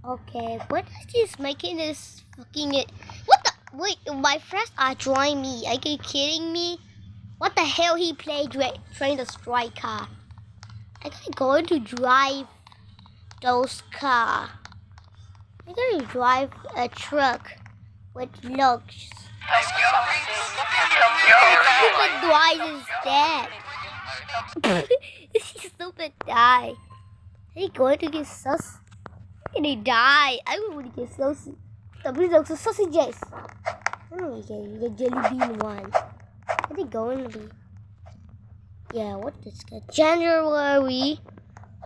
Okay, what is this making this fucking it? What the? Wait, my friends are drawing me. Are you kidding me? What the hell he played Train the Striker? I'm going to drive those car. I'm going to drive a truck with looks. Stupid guy is dead. This stupid guy. He's going to get sus. And he die. I would get sausages. The sausages. Okay, the jelly bean one. What are they going to be? Yeah, what is that? January.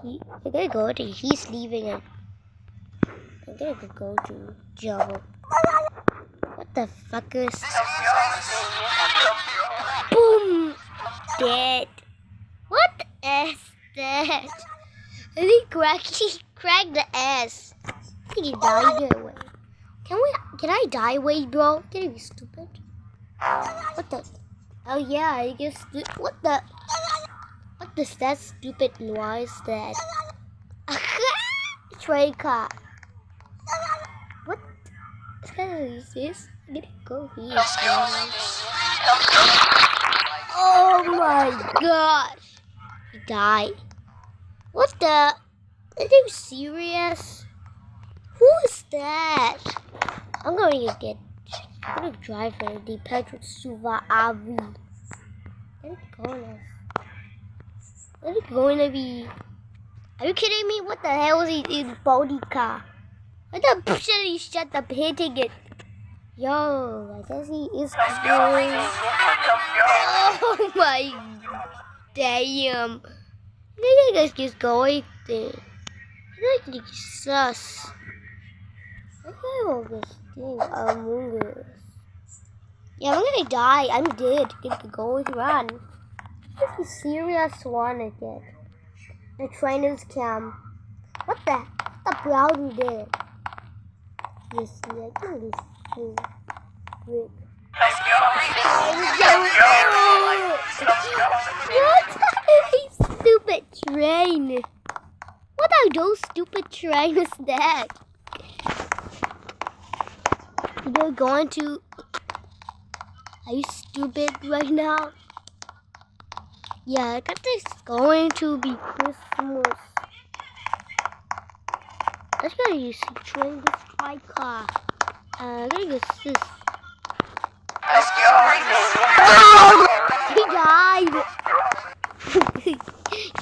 I'm gonna go to. He's leaving it. I'm gonna go to Java. What the fuck is? Boom! Dead. What is that? I think cracked the ass. I think he died away. Can I die away, bro? Can I be stupid? What the? Oh yeah, I guess. What the? What is that stupid noise that? Train car. What? Is this? I'm gonna go here. Oh my gosh! He died. What the? Are you serious? Who is that? I'm going to drive the Patrick Suva RV. What is it going to be? Are you kidding me? What the hell is he in body car? What the shit he shut up hitting it? Yo, I guess he is going. Oh my damn. I think he's going there. I think he's sus. I think this thing Among Us. Yeah, I'm gonna die. I'm dead. Get the gold run. This is a serious one again. The trainers cam. What the brownie did? Yes, I think this thing. What? Stupid train. What are those stupid trains that? You're going to... Are you stupid right now? Yeah, I got this going to be Christmas. Let's go use train this my car. I'm gonna use this. He died.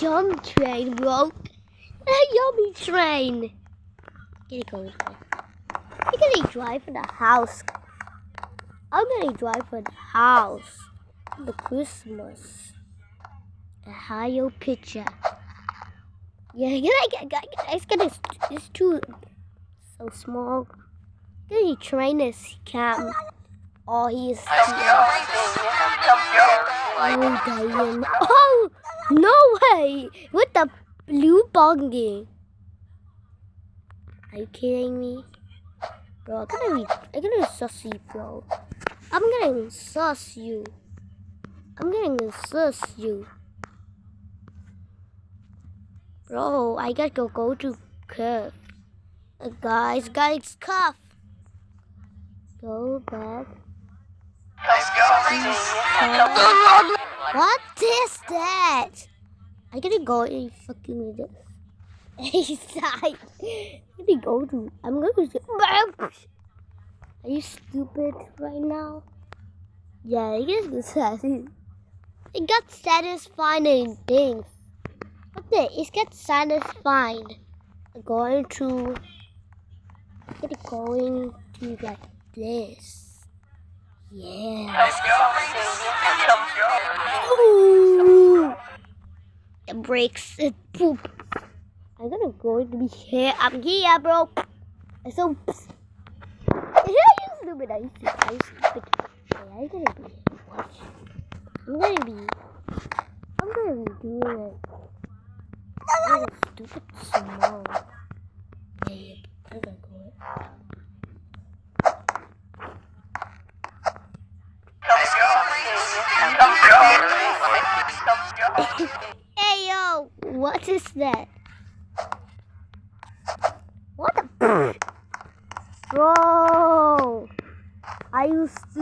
Yummy train broke. Yummy train. Get it going. I'm gonna drive for the house. I'm gonna drive for the house. For the Christmas. The higher picture. Yeah, it's gonna. It's too so small. Gonna train this cam. Oh, he is. Oh, damn. Oh, no way! With the blue buggy. Are you kidding me? Bro, I'm gonna sus you, bro. I'm gonna sus you. I'm gonna sus you. Bro, I gotta go to curve. Guys, cuff. Go back. What is that? I gotta go and fucking this. He's died. I'm going to. Are you stupid right now? Yeah, I guess it's satisfying. It got satisfying things. What the? It got satisfying. I'm going to like this. Yeah. Ooh. The brakes. Poop. I'm gonna go to be here. I'm here, bro. So. You stupid. Are you stupid? Yeah, I'm gonna be. Watch. I'm gonna be doing it. I'm stupid small. Yeah, I'm gonna go it. Hey yo, what is that? What the?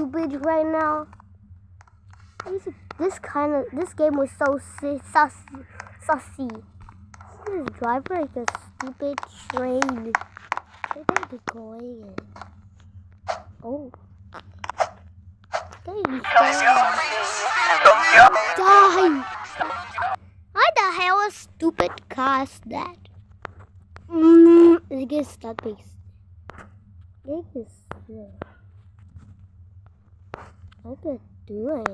stupid right now. This game was so sussy. This drive like a stupid train. Where are they going? Oh. There you Die! Why the hell a stupid car is that? It gets stuck base. It is I could do it.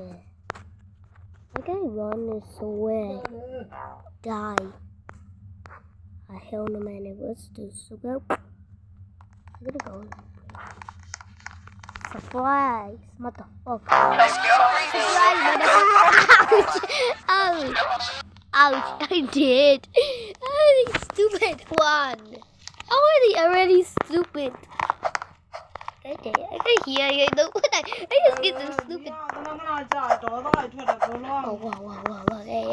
I can run this away. Die. I hell no man, it was this. So go. I'm gonna go. Surprise, motherfucker. Surprise, motherfucker. Ouch. Ouch, I did. Oh, the stupid one. Already stupid. Okay, I can hear you. I just get the stupid. Oh, wow. Hey,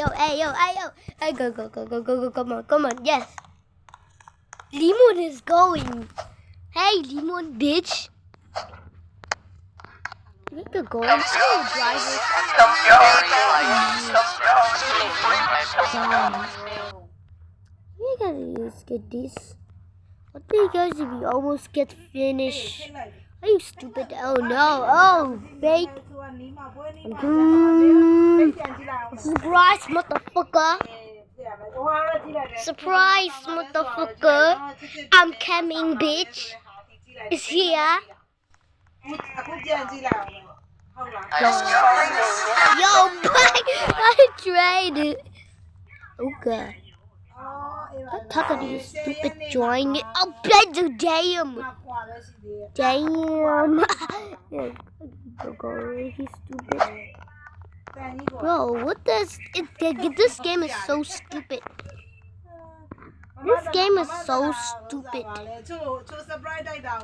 yo. Hey, go. Come on. Yes. Lemon is going. Hey, Lemon, bitch. You could go and driver. You gotta get this. What do you guys if you almost get finished? Are you stupid? Oh no. Oh, fake. Surprise, motherfucker. Surprise, motherfucker. I'm coming, bitch. Is here. Yo, I tried it. Okay. Don't talk about you stupid drawing it. Oh, damn. He's stupid. Bro, what does it? This game is so stupid. This game is so stupid. Are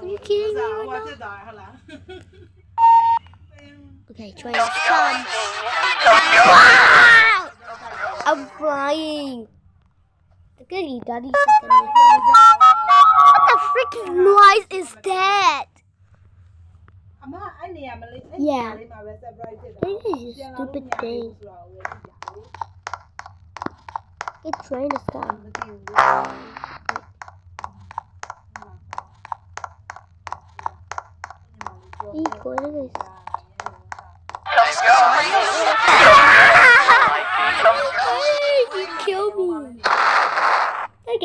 you kidding me right now? Okay, try this time. Wow! I'm flying. Look at you, Daddy. What the freaking noise is that? Yeah. This is a stupid thing. It's trying to stop.